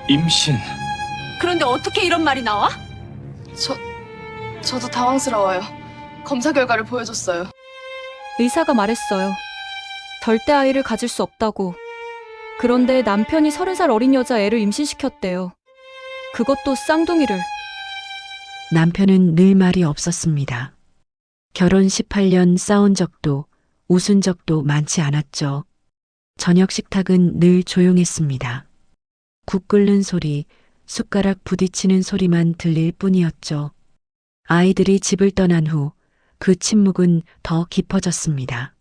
임신. 그런데 어떻게 이런 말이 나와? 저도 당황스러워요. 검사 결과를 보여줬어요. 의사가 말했어요. 절대 아이를 가질 수 없다고. 그런데 남편이 30살 어린 여자애를 임신시켰대요. 그것도 쌍둥이를. 남편은 늘 말이 없었습니다. 결혼 18년 싸운 적도 웃은 적도 많지 않았죠. 저녁 식탁은 늘 조용했습니다. 국 끓는 소리, 숟가락 부딪히는 소리만 들릴 뿐이었죠. 아이들이 집을 떠난 후 그 침묵은 더 깊어졌습니다.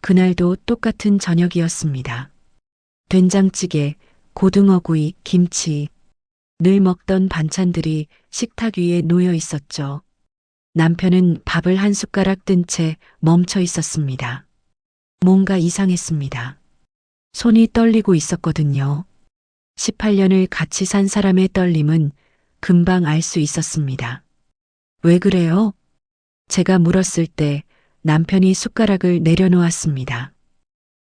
그날도 똑같은 저녁이었습니다. 된장찌개, 고등어구이, 김치, 늘 먹던 반찬들이 식탁 위에 놓여 있었죠. 남편은 밥을 한 숟가락 뜬 채 멈춰 있었습니다. 뭔가 이상했습니다. 손이 떨리고 있었거든요. 18년을 같이 산 사람의 떨림은 금방 알 수 있었습니다. 왜 그래요? 제가 물었을 때 남편이 숟가락을 내려놓았습니다.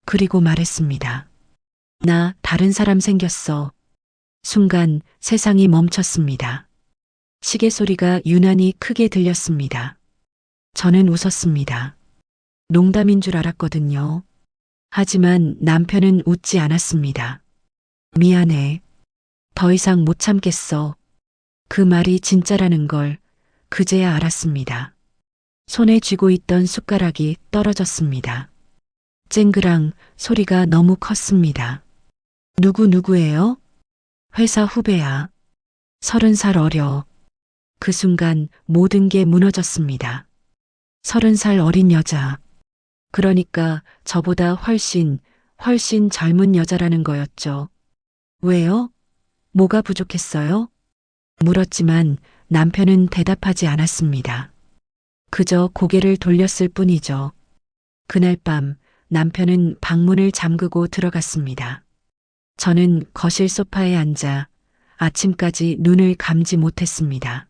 그리고 말했습니다. 나 다른 사람 생겼어. 순간 세상이 멈췄습니다. 시계 소리가 유난히 크게 들렸습니다. 저는 웃었습니다. 농담인 줄 알았거든요. 하지만 남편은 웃지 않았습니다. 미안해. 더 이상 못 참겠어. 그 말이 진짜라는 걸 그제야 알았습니다. 손에 쥐고 있던 숟가락이 떨어졌습니다. 쨍그랑 소리가 너무 컸습니다. 누구예요? 회사 후배야. 30살 어려. 그 순간 모든 게 무너졌습니다. 30살 어린 여자. 그러니까 저보다 훨씬 젊은 여자라는 거였죠. 왜요? 뭐가 부족했어요? 물었지만 남편은 대답하지 않았습니다. 그저 고개를 돌렸을 뿐이죠. 그날 밤 남편은 방문을 잠그고 들어갔습니다. 저는 거실 소파에 앉아 아침까지 눈을 감지 못했습니다.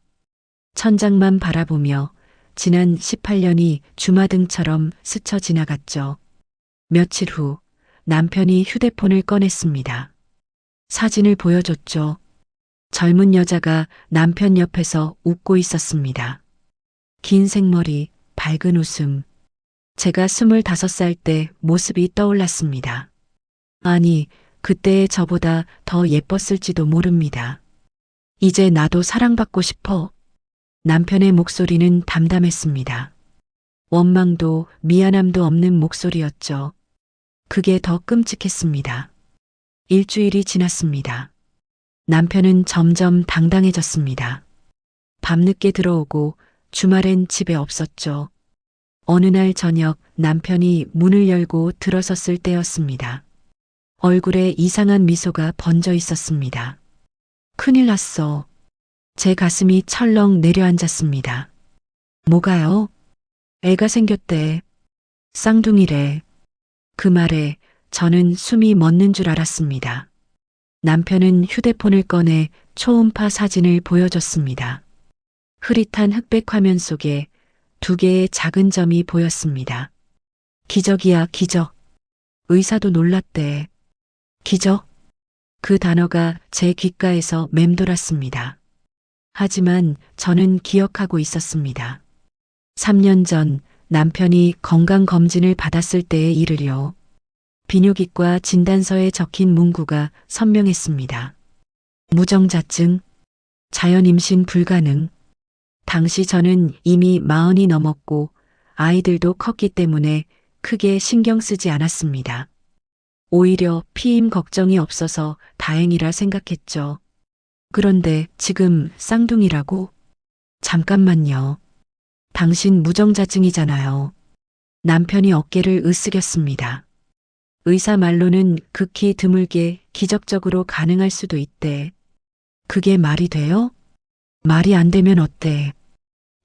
천장만 바라보며 지난 18년이 주마등처럼 스쳐 지나갔죠. 며칠 후 남편이 휴대폰을 꺼냈습니다. 사진을 보여줬죠. 젊은 여자가 남편 옆에서 웃고 있었습니다. 긴 생머리, 밝은 웃음. 제가 25살 때 모습이 떠올랐습니다. 아니, 그때의 저보다 더 예뻤을지도 모릅니다. 이제 나도 사랑받고 싶어. 남편의 목소리는 담담했습니다. 원망도 미안함도 없는 목소리였죠. 그게 더 끔찍했습니다. 일주일이 지났습니다. 남편은 점점 당당해졌습니다. 밤늦게 들어오고 주말엔 집에 없었죠. 어느 날 저녁 남편이 문을 열고 들어섰을 때였습니다. 얼굴에 이상한 미소가 번져 있었습니다. 큰일 났어. 제 가슴이 철렁 내려앉았습니다. 뭐가요? 애가 생겼대. 쌍둥이래. 그 말에 저는 숨이 멎는 줄 알았습니다. 남편은 휴대폰을 꺼내 초음파 사진을 보여줬습니다. 흐릿한 흑백 화면 속에 2개의 작은 점이 보였습니다. 기적이야, 기적. 의사도 놀랐대. 기적? 그 단어가 제 귓가에서 맴돌았습니다. 하지만 저는 기억하고 있었습니다. 3년 전 남편이 건강검진을 받았을 때의 일을요. 비뇨기과 진단서에 적힌 문구가 선명했습니다. 무정자증, 자연임신 불가능. 당시 저는 이미 40이 넘었고 아이들도 컸기 때문에 크게 신경 쓰지 않았습니다. 오히려 피임 걱정이 없어서 다행이라 생각했죠. 그런데 지금 쌍둥이라고? 잠깐만요. 당신 무정자증이잖아요. 남편이 어깨를 으쓱였습니다. 의사 말로는 극히 드물게 기적적으로 가능할 수도 있대. 그게 말이 돼요? 말이 안 되면 어때?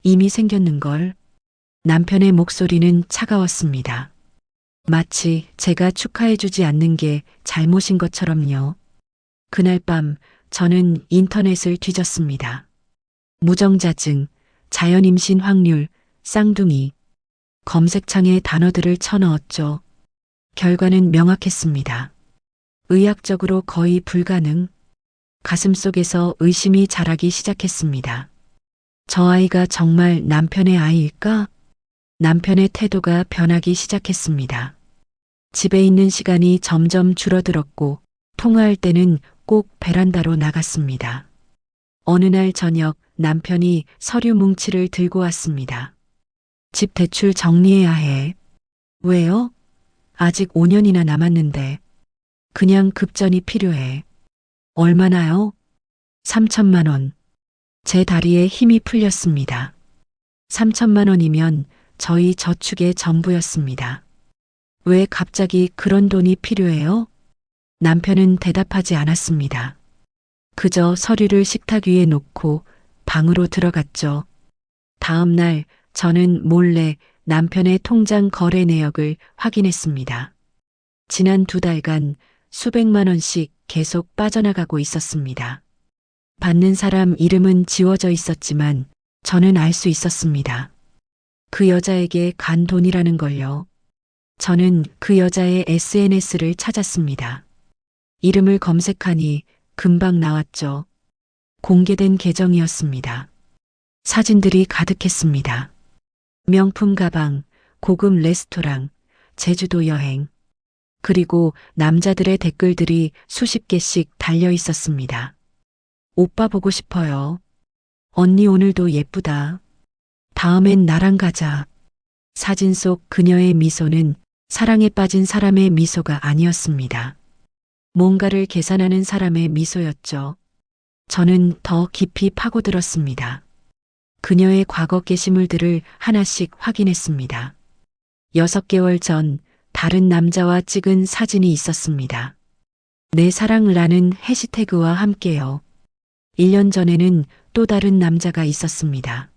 이미 생겼는걸. 남편의 목소리는 차가웠습니다. 마치 제가 축하해주지 않는 게 잘못인 것처럼요. 그날 밤 저는 인터넷을 뒤졌습니다. 무정자증, 자연임신 확률, 쌍둥이. 검색창에 단어들을 쳐넣었죠. 결과는 명확했습니다. 의학적으로 거의 불가능. 가슴속에서 의심이 자라기 시작했습니다. 저 아이가 정말 남편의 아이일까? 남편의 태도가 변하기 시작했습니다. 집에 있는 시간이 점점 줄어들었고 통화할 때는 꼭 베란다로 나갔습니다. 어느 날 저녁 남편이 서류 뭉치를 들고 왔습니다. 집 대출 정리해야 해. 왜요? 아직 5년이나 남았는데. 그냥 급전이 필요해. 얼마나요? 3천만 원. 제 다리에 힘이 풀렸습니다. 3천만 원이면 저희 저축의 전부였습니다. 왜 갑자기 그런 돈이 필요해요? 남편은 대답하지 않았습니다. 그저 서류를 식탁 위에 놓고 방으로 들어갔죠. 다음 날 저는 몰래 남편의 통장 거래 내역을 확인했습니다. 지난 2달간 수백만 원씩 계속 빠져나가고 있었습니다. 받는 사람 이름은 지워져 있었지만 저는 알 수 있었습니다. 그 여자에게 간 돈이라는 걸요. 저는 그 여자의 SNS를 찾았습니다. 이름을 검색하니 금방 나왔죠. 공개된 계정이었습니다. 사진들이 가득했습니다. 명품 가방, 고급 레스토랑, 제주도 여행, 그리고 남자들의 댓글들이 수십 개씩 달려 있었습니다. 오빠 보고 싶어요. 언니 오늘도 예쁘다. 다음엔 나랑 가자. 사진 속 그녀의 미소는 사랑에 빠진 사람의 미소가 아니었습니다. 뭔가를 계산하는 사람의 미소였죠. 저는 더 깊이 파고들었습니다. 그녀의 과거 게시물들을 하나씩 확인했습니다. 6개월 전 다른 남자와 찍은 사진이 있었습니다. 내 사랑라는 해시태그와 함께요. 1년 전에는 또 다른 남자가 있었습니다.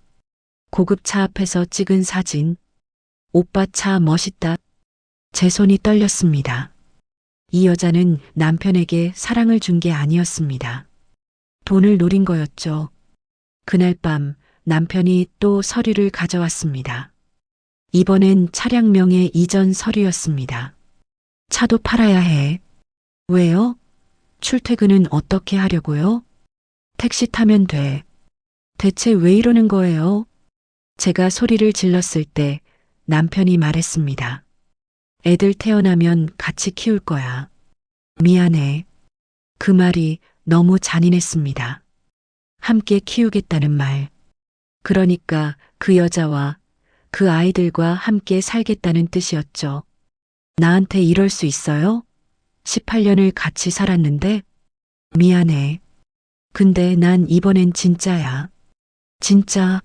고급 차 앞에서 찍은 사진. 오빠 차 멋있다. 제 손이 떨렸습니다. 이 여자는 남편에게 사랑을 준 게 아니었습니다. 돈을 노린 거였죠. 그날 밤 남편이 또 서류를 가져왔습니다. 이번엔 차량명의 이전 서류였습니다. 차도 팔아야 해. 왜요? 출퇴근은 어떻게 하려고요? 택시 타면 돼. 대체 왜 이러는 거예요? 제가 소리를 질렀을 때 남편이 말했습니다. 애들 태어나면 같이 키울 거야. 미안해. 그 말이 너무 잔인했습니다. 함께 키우겠다는 말. 그러니까 그 여자와 그 아이들과 함께 살겠다는 뜻이었죠. 나한테 이럴 수 있어요? 18년을 같이 살았는데? 미안해. 근데 난 이번엔 진짜야. 진짜.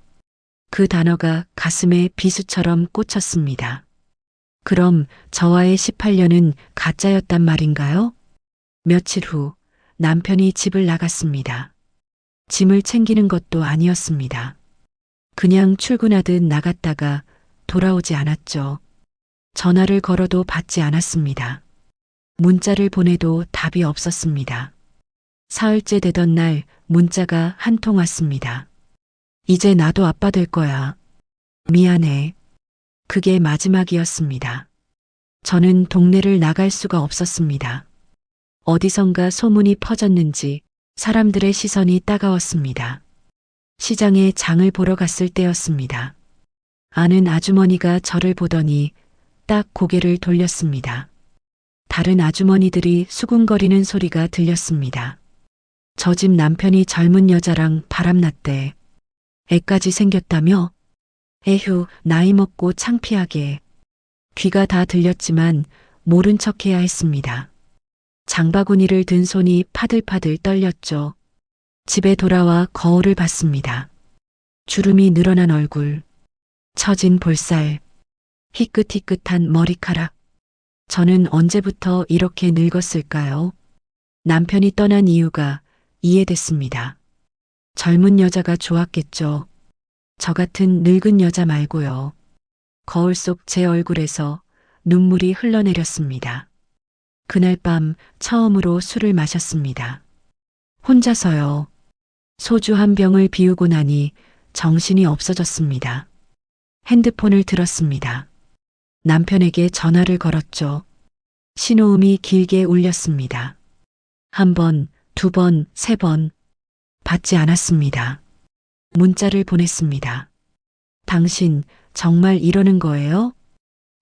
그 단어가 가슴에 비수처럼 꽂혔습니다. 그럼 저와의 18년은 가짜였단 말인가요? 며칠 후 남편이 집을 나갔습니다. 짐을 챙기는 것도 아니었습니다. 그냥 출근하듯 나갔다가 돌아오지 않았죠. 전화를 걸어도 받지 않았습니다. 문자를 보내도 답이 없었습니다. 사흘째 되던 날 문자가 한 통 왔습니다. 이제 나도 아빠 될 거야. 미안해. 그게 마지막이었습니다. 저는 동네를 나갈 수가 없었습니다. 어디선가 소문이 퍼졌는지 사람들의 시선이 따가웠습니다. 시장에 장을 보러 갔을 때였습니다. 아는 아주머니가 저를 보더니 딱 고개를 돌렸습니다. 다른 아주머니들이 수군거리는 소리가 들렸습니다. 저 집 남편이 젊은 여자랑 바람났대. 애까지 생겼다며? 에휴, 나이 먹고 창피하게. 귀가 다 들렸지만 모른 척해야 했습니다. 장바구니를 든 손이 파들파들 떨렸죠. 집에 돌아와 거울을 봤습니다. 주름이 늘어난 얼굴, 처진 볼살, 희끗희끗한 머리카락. 저는 언제부터 이렇게 늙었을까요? 남편이 떠난 이유가 이해됐습니다. 젊은 여자가 좋았겠죠. 저 같은 늙은 여자 말고요. 거울 속 제 얼굴에서 눈물이 흘러내렸습니다. 그날 밤 처음으로 술을 마셨습니다. 혼자서요. 소주 한 병을 비우고 나니 정신이 없어졌습니다. 핸드폰을 들었습니다. 남편에게 전화를 걸었죠. 신호음이 길게 울렸습니다. 한 번, 2번, 3번. 받지 않았습니다. 문자를 보냈습니다. 당신 정말 이러는 거예요?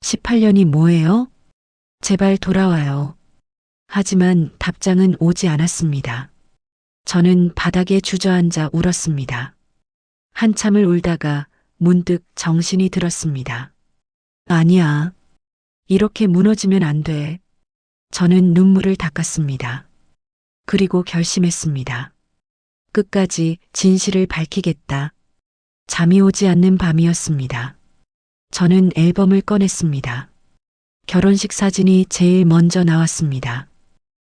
18년이 뭐예요? 제발 돌아와요. 하지만 답장은 오지 않았습니다. 저는 바닥에 주저앉아 울었습니다. 한참을 울다가 문득 정신이 들었습니다. 아니야. 이렇게 무너지면 안 돼. 저는 눈물을 닦았습니다. 그리고 결심했습니다. 끝까지 진실을 밝히겠다. 잠이 오지 않는 밤이었습니다. 저는 앨범을 꺼냈습니다. 결혼식 사진이 제일 먼저 나왔습니다.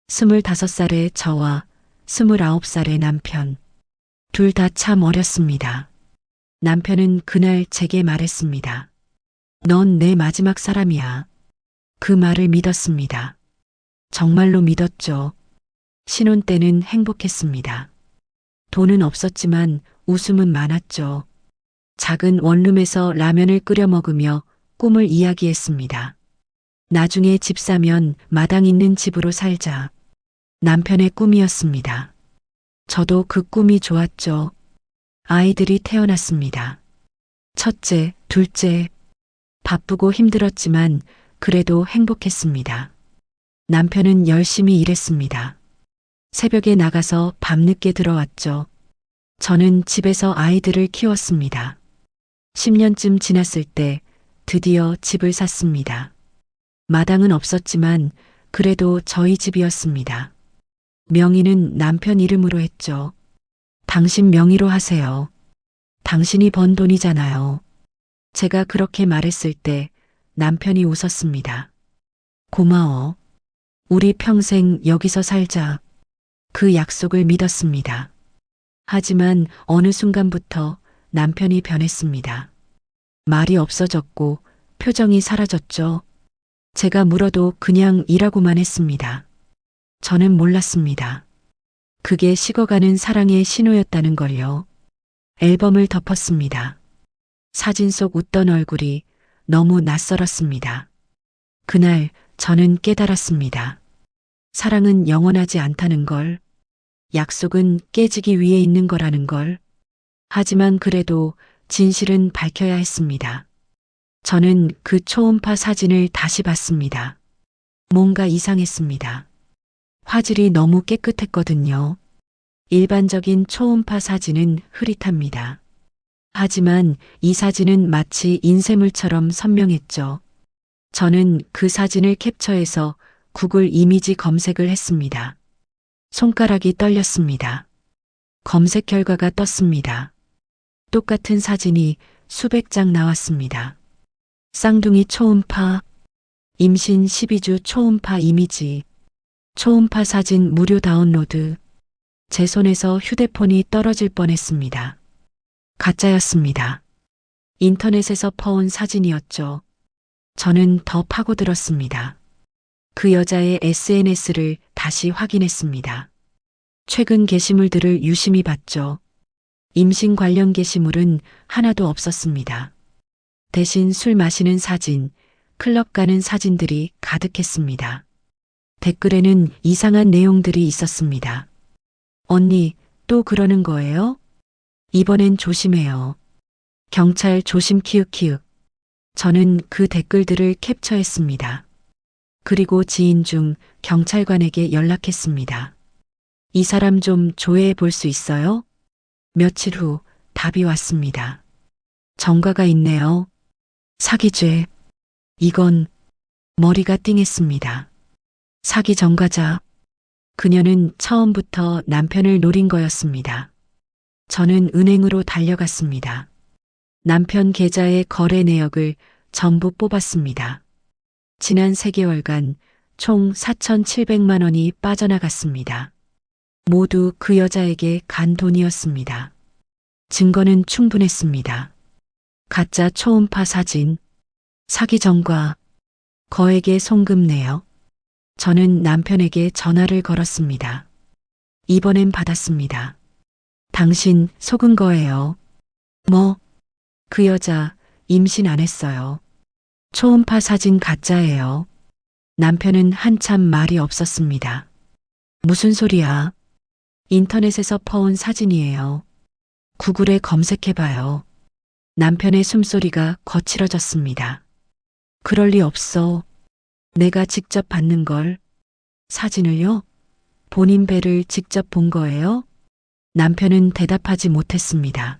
25살의 저와 29살의 남편. 둘 다 참 어렸습니다. 남편은 그날 제게 말했습니다. 넌 내 마지막 사람이야. 그 말을 믿었습니다. 정말로 믿었죠. 신혼 때는 행복했습니다. 돈은 없었지만 웃음은 많았죠. 작은 원룸에서 라면을 끓여 먹으며 꿈을 이야기했습니다. 나중에 집 사면 마당 있는 집으로 살자. 남편의 꿈이었습니다. 저도 그 꿈이 좋았죠. 아이들이 태어났습니다. 첫째, 둘째. 바쁘고 힘들었지만 그래도 행복했습니다. 남편은 열심히 일했습니다. 새벽에 나가서 밤늦게 들어왔죠. 저는 집에서 아이들을 키웠습니다. 10년쯤 지났을 때 드디어 집을 샀습니다. 마당은 없었지만 그래도 저희 집이었습니다. 명의는 남편 이름으로 했죠. 당신 명의로 하세요. 당신이 번 돈이잖아요. 제가 그렇게 말했을 때 남편이 웃었습니다. 고마워. 우리 평생 여기서 살자. 그 약속을 믿었습니다. 하지만 어느 순간부터 남편이 변했습니다. 말이 없어졌고 표정이 사라졌죠. 제가 물어도 그냥 일하고만 했습니다. 저는 몰랐습니다. 그게 식어가는 사랑의 신호였다는 걸요. 앨범을 덮었습니다. 사진 속 웃던 얼굴이 너무 낯설었습니다. 그날 저는 깨달았습니다. 사랑은 영원하지 않다는 걸, 약속은 깨지기 위해 있는 거라는 걸. 하지만 그래도 진실은 밝혀야 했습니다. 저는 그 초음파 사진을 다시 봤습니다. 뭔가 이상했습니다. 화질이 너무 깨끗했거든요. 일반적인 초음파 사진은 흐릿합니다. 하지만 이 사진은 마치 인쇄물처럼 선명했죠. 저는 그 사진을 캡처해서 구글 이미지 검색을 했습니다. 손가락이 떨렸습니다. 검색 결과가 떴습니다. 똑같은 사진이 수백 장 나왔습니다. 쌍둥이 초음파, 임신 12주 초음파 이미지, 초음파 사진 무료 다운로드. 제 손에서 휴대폰이 떨어질 뻔했습니다. 가짜였습니다. 인터넷에서 퍼온 사진이었죠. 저는 더 파고들었습니다. 그 여자의 SNS를 다시 확인했습니다. 최근 게시물들을 유심히 봤죠. 임신 관련 게시물은 하나도 없었습니다. 대신 술 마시는 사진, 클럽 가는 사진들이 가득했습니다. 댓글에는 이상한 내용들이 있었습니다. 언니, 또 그러는 거예요? 이번엔 조심해요. 경찰 조심 키읔키읔. 저는 그 댓글들을 캡처했습니다. 그리고 지인 중 경찰관에게 연락했습니다. 이 사람 좀 조회해 볼 수 있어요? 며칠 후 답이 왔습니다. 전과가 있네요. 사기죄. 이건 머리가 띵했습니다. 사기 전과자. 그녀는 처음부터 남편을 노린 거였습니다. 저는 은행으로 달려갔습니다. 남편 계좌의 거래 내역을 전부 뽑았습니다. 지난 3개월간 총 4,700만 원이 빠져나갔습니다. 모두 그 여자에게 간 돈이었습니다. 증거는 충분했습니다. 가짜 초음파 사진, 사기 전과, 거액의 송금 내역. 저는 남편에게 전화를 걸었습니다. 이번엔 받았습니다. 당신 속은 거예요. 뭐? 그 여자 임신 안 했어요. 초음파 사진 가짜예요. 남편은 한참 말이 없었습니다. 무슨 소리야? 인터넷에서 퍼온 사진이에요. 구글에 검색해봐요. 남편의 숨소리가 거칠어졌습니다. 그럴 리 없어. 내가 직접 받는 걸. 사진을요? 본인 배를 직접 본 거예요? 남편은 대답하지 못했습니다.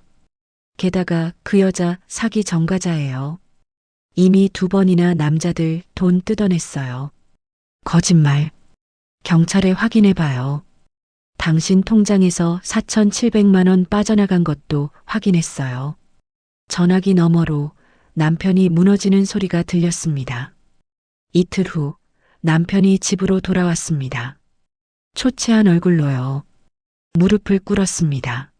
게다가 그 여자 사기 전과자예요. 이미 2번이나 남자들 돈 뜯어냈어요. 거짓말. 경찰에 확인해봐요. 당신 통장에서 4,700만 원 빠져나간 것도 확인했어요. 전화기 너머로 남편이 무너지는 소리가 들렸습니다. 이틀 후 남편이 집으로 돌아왔습니다. 초췌한 얼굴로요. 무릎을 꿇었습니다.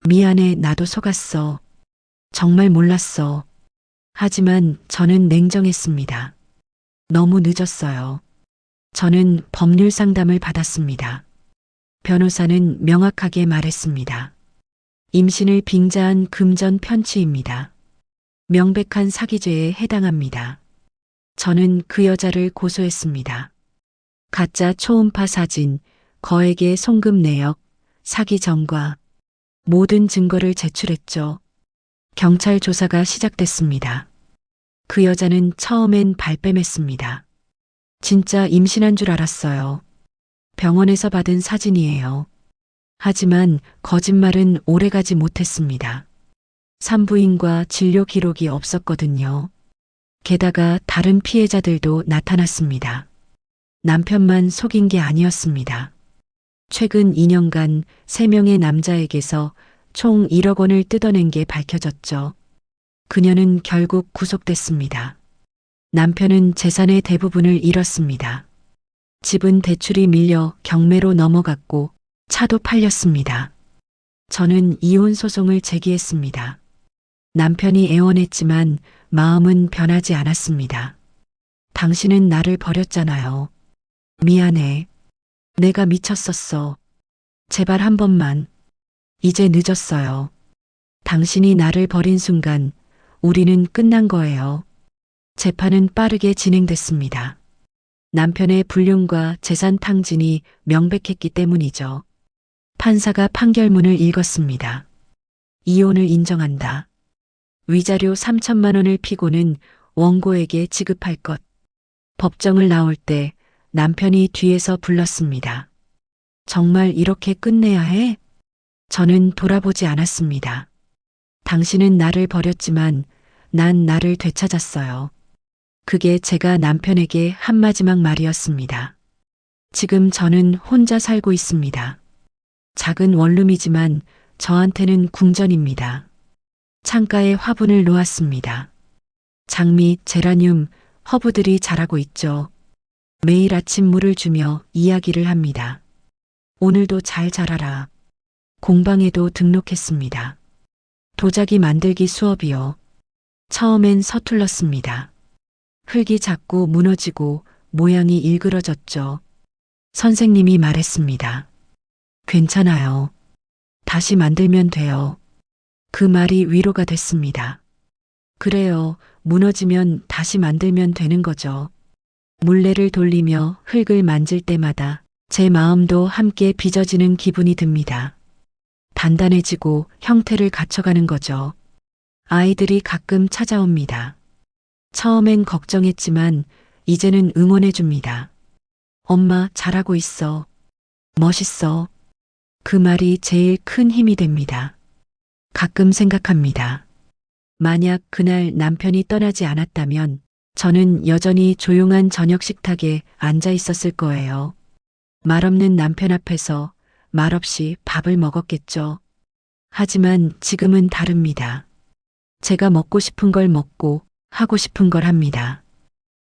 미안해, 나도 속았어. 정말 몰랐어. 하지만 저는 냉정했습니다. 너무 늦었어요. 저는 법률 상담을 받았습니다. 변호사는 명확하게 말했습니다. 임신을 빙자한 금전 편취입니다. 명백한 사기죄에 해당합니다. 저는 그 여자를 고소했습니다. 가짜 초음파 사진, 거액의 송금 내역, 사기 전과 모든 증거를 제출했죠. 경찰 조사가 시작됐습니다. 그 여자는 처음엔 발뺌했습니다. 진짜 임신한 줄 알았어요. 병원에서 받은 사진이에요. 하지만 거짓말은 오래가지 못했습니다. 산부인과 진료 기록이 없었거든요. 게다가 다른 피해자들도 나타났습니다. 남편만 속인 게 아니었습니다. 최근 2년간 3명의 남자에게서 총 1억 원을 뜯어낸 게 밝혀졌죠. 그녀는 결국 구속됐습니다. 남편은 재산의 대부분을 잃었습니다. 집은 대출이 밀려 경매로 넘어갔고 차도 팔렸습니다. 저는 이혼 소송을 제기했습니다. 남편이 애원했지만 마음은 변하지 않았습니다. 당신은 나를 버렸잖아요. 미안해. 내가 미쳤었어. 제발 한 번만. 이제 늦었어요. 당신이 나를 버린 순간 우리는 끝난 거예요. 재판은 빠르게 진행됐습니다. 남편의 불륜과 재산 탕진이 명백했기 때문이죠. 판사가 판결문을 읽었습니다. 이혼을 인정한다. 위자료 3천만 원을 피고는 원고에게 지급할 것. 법정을 나올 때 남편이 뒤에서 불렀습니다. 정말 이렇게 끝내야 해? 저는 돌아보지 않았습니다. 당신은 나를 버렸지만 난 나를 되찾았어요. 그게 제가 남편에게 한 마지막 말이었습니다. 지금 저는 혼자 살고 있습니다. 작은 원룸이지만 저한테는 궁전입니다. 창가에 화분을 놓았습니다. 장미, 제라늄, 허브들이 자라고 있죠. 매일 아침 물을 주며 이야기를 합니다. 오늘도 잘 자라라. 공방에도 등록했습니다. 도자기 만들기 수업이요. 처음엔 서툴렀습니다. 흙이 자꾸 무너지고 모양이 일그러졌죠. 선생님이 말했습니다. 괜찮아요. 다시 만들면 돼요. 그 말이 위로가 됐습니다. 그래요. 무너지면 다시 만들면 되는 거죠. 물레를 돌리며 흙을 만질 때마다 제 마음도 함께 빚어지는 기분이 듭니다. 단단해지고 형태를 갖춰가는 거죠. 아이들이 가끔 찾아옵니다. 처음엔 걱정했지만 이제는 응원해 줍니다. 엄마 잘하고 있어. 멋있어. 그 말이 제일 큰 힘이 됩니다. 가끔 생각합니다. 만약 그날 남편이 떠나지 않았다면 저는 여전히 조용한 저녁 식탁에 앉아 있었을 거예요. 말없는 남편 앞에서 말없이 밥을 먹었겠죠. 하지만 지금은 다릅니다. 제가 먹고 싶은 걸 먹고 하고 싶은 걸 합니다.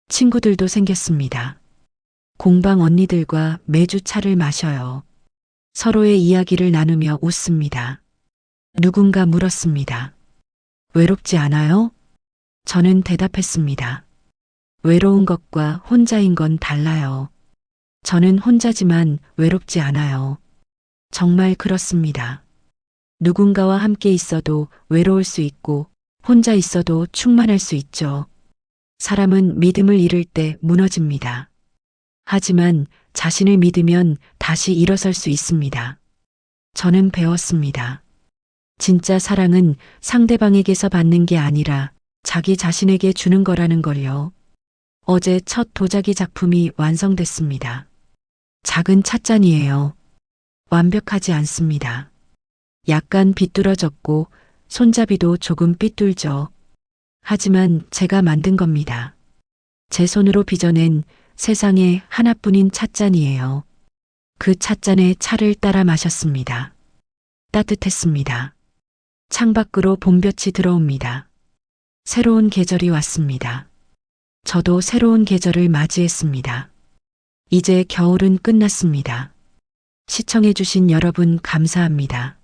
친구들도 생겼습니다. 공방 언니들과 매주 차를 마셔요. 서로의 이야기를 나누며 웃습니다. 누군가 물었습니다. 외롭지 않아요? 저는 대답했습니다. 외로운 것과 혼자인 건 달라요. 저는 혼자지만 외롭지 않아요. 정말 그렇습니다. 누군가와 함께 있어도 외로울 수 있고 혼자 있어도 충만할 수 있죠. 사람은 믿음을 잃을 때 무너집니다. 하지만 자신을 믿으면 다시 일어설 수 있습니다. 저는 배웠습니다. 진짜 사랑은 상대방에게서 받는 게 아니라 자기 자신에게 주는 거라는 걸요. 어제 첫 도자기 작품이 완성됐습니다. 작은 찻잔이에요. 완벽하지 않습니다. 약간 비뚤어졌고 손잡이도 조금 삐뚤죠. 하지만 제가 만든 겁니다. 제 손으로 빚어낸 세상에 하나뿐인 찻잔이에요. 그 찻잔에 차를 따라 마셨습니다. 따뜻했습니다. 창밖으로 봄볕이 들어옵니다. 새로운 계절이 왔습니다. 저도 새로운 계절을 맞이했습니다. 이제 겨울은 끝났습니다. 시청해주신 여러분 감사합니다.